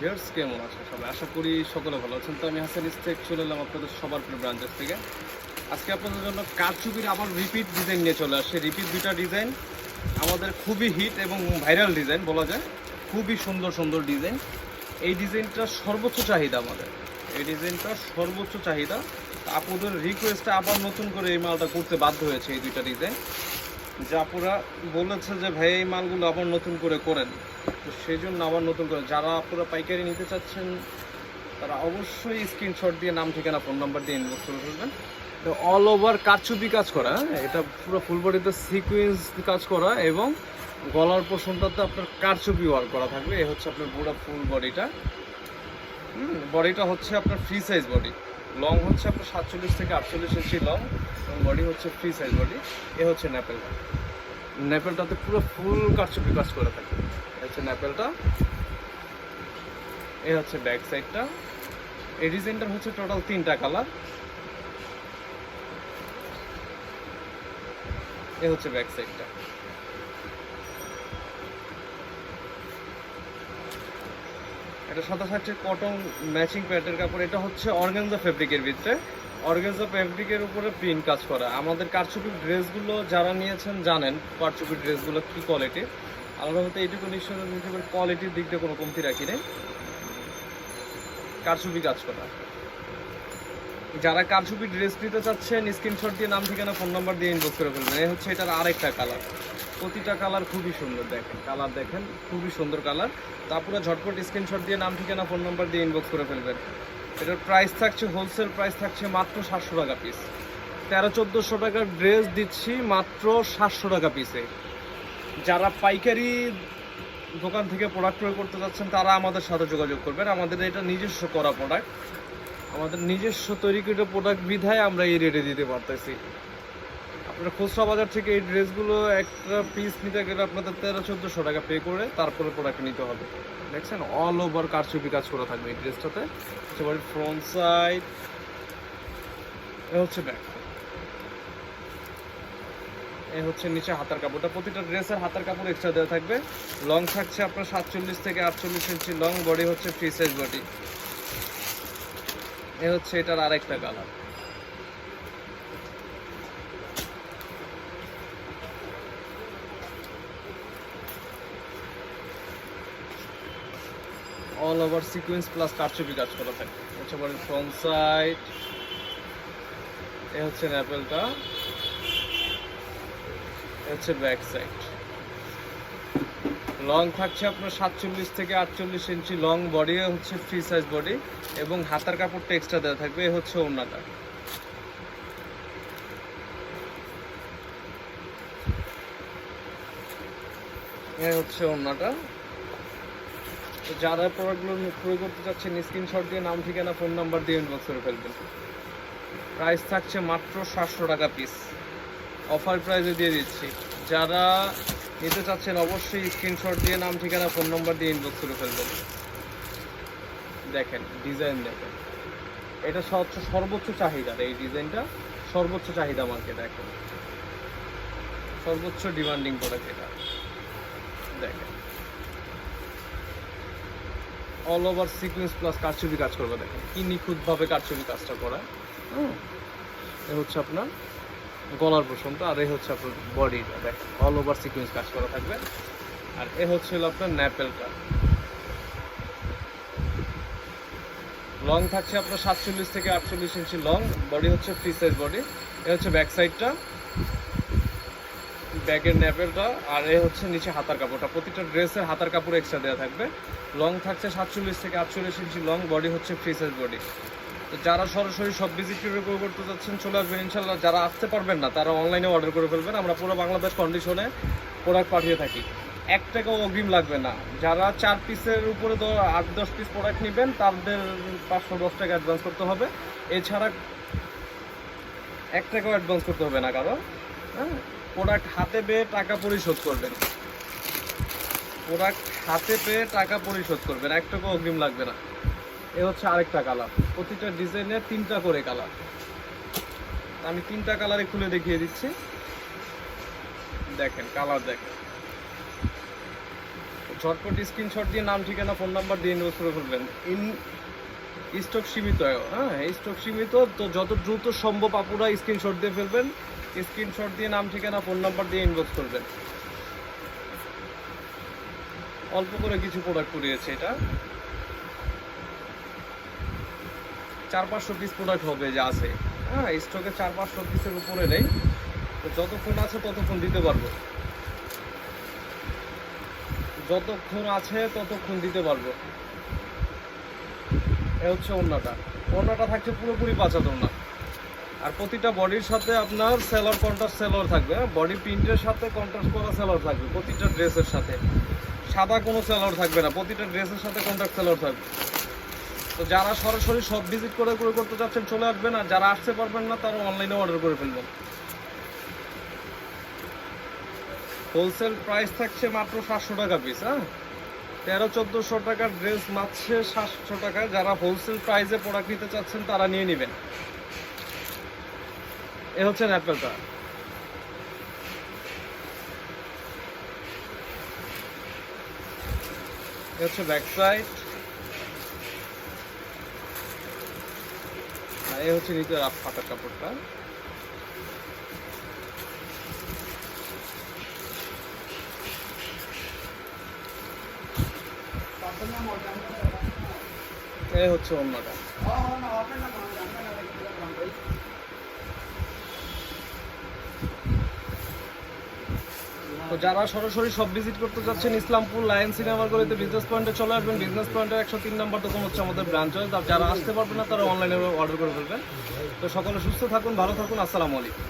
Viewers, কেমন আছেন সবাই? আশা করি সকলে ভালো আছেন। তো আমি হাসান ইস্তেক চলে এলাম আপনাদের সবার প্রিয় ব্রাঞ্চেস থেকে। আজকে আপনাদের জন্য কারচুপির আবার রিপিট ডিজাইন নিয়ে চলে আসছে। রিপিট দুইটা ডিজাইন আমাদের খুবই হিট এবং ভাইরাল ডিজাইন বলা যায়। খুবই সুন্দর সুন্দর ডিজাইন। এই ডিজাইনটা সর্বোচ্চ চাহিদা আমাদের। এই ডিজাইনটা সর্বোচ্চ চাহিদা। আপুদের রিকোয়েস্টে আবার নতুন করে এই মালটা করতে বাধ্য হয়েছে এই দুইটা ডিজাইন। যে আপুরা বলেছে যে ভাই এই মালগুলো আবার নতুন করে করেন, তো সেই জন্য আবার নতুন করে যারা আপুরা পাইকারি নিতে চাচ্ছেন তারা অবশ্যই স্ক্রিনশট দিয়ে নাম ঠিকানা ফোন নাম্বার দিয়ে ইনবক্স করে ফেলবেন। তো অল ওভার কারচুপি কাজ করা, এটা পুরো ফুল বডিতে সিকুয়েন্স কাজ করা এবং গলার পোর্শনটাতে আপনার কারচুপি ওয়ার্ক করা থাকবে। এই হচ্ছে আপনার পুরো ফুল বডিটা। বডিটা হচ্ছে আপনার ফ্রি সাইজ বডি। লং হচ্ছে আপনার 47 থেকে 48 ইঞ্চি লং এবং বডি হচ্ছে ফ্রি সাইজ বডি। এ হচ্ছে ন্যাপেলটা। ন্যাপেলটাতে পুরো ফুল কারচুপি কাজ করে থাকে। এই হচ্ছে ন্যাপেলটা, এই হচ্ছে ব্যাক সাইডটা। এই ডিজাইনটার হচ্ছে টোটাল 3টা কালার। এই হচ্ছে ব্যাক সাইডটা। এটা সাদা সাথে কটন ম্যাচিং প্যান্টের কাপড়। এটা হচ্ছে অর্গানজা ফেব্রিকের ভিতরে, অর্গানজা ফেব্রিকের উপরে প্রিন্ট কাজ করা। আমাদের কারচুপির ড্রেসগুলো যারা নিয়েছেন জানেন কারচুপির ড্রেসগুলো কী কোয়ালিটির। আলাদা বলতে এইটুকু নিশ্চয় কোয়ালিটির দিক দিয়ে কোনো কমতি রাখি নেই। কারচুপি কাজ করা। যারা কারচুপি ড্রেস নিতে চাচ্ছেন স্ক্রিনশট দিয়ে নাম ঠিকানা ফোন নাম্বার দিয়ে ইনবক্স করে ফেলবেন। এই হচ্ছে এটার আরেকটা কালার। প্রতিটা কালার খুবই সুন্দর, দেখেন কালার দেখেন খুবই সুন্দর কালার। তারপরে ঝটপট স্ক্রিনশট দিয়ে নাম ঠিকানা ফোন নাম্বার দিয়ে ইনবক্স করে ফেলবেন। এটার প্রাইস থাকছে, হোলসেল প্রাইস থাকছে মাত্র 700 টাকা পিস। 1300-1400 টাকার ড্রেস দিচ্ছি মাত্র 700 টাকা পিসে। যারা পাইকারি দোকান থেকে প্রোডাক্ট ক্রয় করতে যাচ্ছেন তারা আমাদের সাথে যোগাযোগ করবেন। আমাদের এটা নিজস্ব করা প্রোডাক্ট, আমাদের নিজস্ব তৈরি করে প্রোডাক্ট বিধায় আমরা এই রেটে দিতে পারতেছি। আপনারা খুচরা বাজার থেকে এই ড্রেসগুলো একটা পিস নিতে গেলে আপনাদের 1300-1400 টাকা পে করে তারপরে প্রোডাক্ট নিতে হবে। দেখছেন অল ওভার কারচুপি কাজ করা থাকবে এই ড্রেসটাতে। এবারে ফ্রন্ট সাইড, এ হচ্ছে ব্যাক, এ হচ্ছে নিচে হাতার কাপড়টা। প্রতিটা ড্রেসের হাতার কাপড় এক্সট্রা দেওয়া থাকবে। লং থাকছে আপনার 47 থেকে 48 ইঞ্চি লং, বডি হচ্ছে ফ্রি সাইজ বডি। এ হচ্ছে এটার আরেকটা colour. All over sequence plus কারচুপি কাজ করা থাকে। হচ্ছে বডি ফ্রন্ট সাইড, এ হচ্ছে ন্যাপেলটা, এ হচ্ছে ব্যাক সাইড। লং থাকছে আপনার 47 থেকে 48 ইঞ্চি লং, বডি হচ্ছে ফ্রি সাইজ বডি এবং হাতার কাপড়টা এক্সট্রা দেওয়া থাকবে। এ হচ্ছে ওড়নাটা। এ হচ্ছে ওড়নাটা। তো যারা প্রোডাক্টগুলো ক্রয় করতে চাচ্ছেন স্ক্রিনশট দিয়ে নাম ঠিকানা ফোন নাম্বার দিয়ে ইনবক্স করে ফেলবেন। প্রাইস থাকছে মাত্র 700 টাকা পিস, অফার প্রাইসে দিয়ে দিচ্ছি। যারা নিতে চাচ্ছেন অবশ্যই স্ক্রিনশট দিয়ে নাম ঠিকানা ফোন নাম্বার দিয়ে ইনবক্স করে ফেলবেন। দেখেন ডিজাইন দেখেন, এটা হচ্ছে সর্বোচ্চ চাহিদার এই ডিজাইনটা, সর্বোচ্চ চাহিদা মার্কেট, এখন সর্বোচ্চ ডিমান্ডিং প্রোডাক্ট এটা। দেখেন অল ওভার সিকোয়েন্স প্লাস কারচুপি কাজ করবে। দেখেন কি নিখুঁতভাবে কারচুপি কাজটা করা। এ হচ্ছে আপনার গলার পোর্শনটা, আর এ হচ্ছে আপনার বডিটা। দেখেন অল ওভার সিকোয়েন্স কাজ করা থাকবে। আর এ হচ্ছে আপনার ন্যাপেলটা। লং থাকছে আপনার 47 থেকে 48 ইঞ্চি লং, বডি হচ্ছে ফ্রি সাইজ বডি। এ হচ্ছে ব্যাক সাইডটা, ব্যাগের ন্যাপেলটা। আর এ হচ্ছে নিচে হাতার কাপড়টা। প্রতিটা ড্রেসের হাতার কাপড় এক্সট্রা দেওয়া থাকবে। লং থাকছে 47 থেকে 48 ইঞ্চি লং, বডি হচ্ছে ফ্রি সাইজ বডি। তো যারা সরাসরি সব ভিজিট করে করতে যাচ্ছেন চলে আসবেন ইনশাল্লাহ। যারা আসতে পারবেন না তারা অনলাইনে অর্ডার করে ফেলবেন। আমরা পুরো বাংলাদেশ কন্ডিশনে প্রোডাক্ট পাঠিয়ে থাকি, 1 টাকাও অগ্রিম লাগবে না। যারা 4 পিসের উপরে 8-10 পিস প্রোডাক্ট নেবেন তাদের 510 টাকা অ্যাডভান্স করতে হবে। এছাড়া 1 টাকাও অ্যাডভান্স করতে হবে না কারো। হ্যাঁ, প্রোডাক্ট হাতে পেয়ে টাকা পরিশোধ করবেন, প্রোডাক্ট হাতে পেয়ে টাকা পরিশোধ করবেন, 1 টাকাও অগ্রিম লাগবে না। এ হচ্ছে আরেকটা কালার। প্রতিটা ডিজাইনের 3টা করে কালার। আমি 3টা কালারে খুলে দেখিয়ে দিচ্ছি। দেখেন কালার দেখেন, ঝটপট স্ক্রিনশট দিয়ে নাম ঠিকানা ফোন নাম্বার দিয়ে ইনবক্স করে ফেলবেন। স্টক সীমিত, হ্যাঁ স্টক সীমিত, তো যত দ্রুত সম্ভব আপুরা স্ক্রিনশট দিয়ে ফেলবেন। স্ক্রিনশট দিয়ে নাম ঠিকানা ফোন নাম্বার দিয়ে ইনবক্স করবেন। অল্প করে কিছু প্রোডাক্ট করিয়েছে, এটা 400-500 পিস প্রোডাক্ট হবে যা আছে, হ্যাঁ স্টকে 400-500 পিসের উপরে নেই। তো যতক্ষণ আছে ততক্ষণ দিতে পারবো, যতক্ষণ আছে ততক্ষণ দিতে পারবো। এ হচ্ছে ওড়নাটা থাকছে পুরোপুরি 5 হাত ওড়না। আর প্রতিটা বডির সাথে আপনার সেলর কন্ট্রাস্ট সেলর থাকবে, বডি প্রিন্টের সাথে কন্ট্রাস্ট করা সেলর থাকবে প্রতিটা ড্রেসের সাথে। সাদা কোনো সেলর থাকবে না, প্রতিটা ড্রেসের সাথে কন্ট্রাস্ট সেলর থাকবে। তো যারা সরাসরি সব ভিজিট করে করতে চাচ্ছেন চলে আসবেন, আর যারা আসতে পারবেন না তারা অনলাইনে অর্ডার করে ফেলবেন। হোলসেল প্রাইস থাকছে মাত্র 700 টাকা পিস, হ্যাঁ 1300-1400 টাকার ড্রেস মাত্র 700 টাকায়। যারা হোলসেল প্রাইসে প্রোডাক্ট নিতে চাচ্ছেন তারা নিয়ে নেবেন। এ হচ্ছে অ্যাপেলটা, এ হচ্ছে ব্যাক সাইড, আর এ হচ্ছে নিচে ফাটা কাপড়টা। এ হচ্ছে অন্যটা। তো যারা সরাসরি সব ভিজিট করতে যাচ্ছেন ইসলামপুর লায়ন সিনেমার গলিতে বিজনেস পয়েন্টে চলে আসবেন। বিজনেস পয়েন্টের 103 নম্বর দোকান হচ্ছে আমাদের ব্রাঞ্চ। আর যারা আসতে পারবেন না তারা অনলাইনে অর্ডার করে ফেলবেন। তো সকলে সুস্থ থাকুন, ভালো থাকুন, আসসালামু আলাইকুম।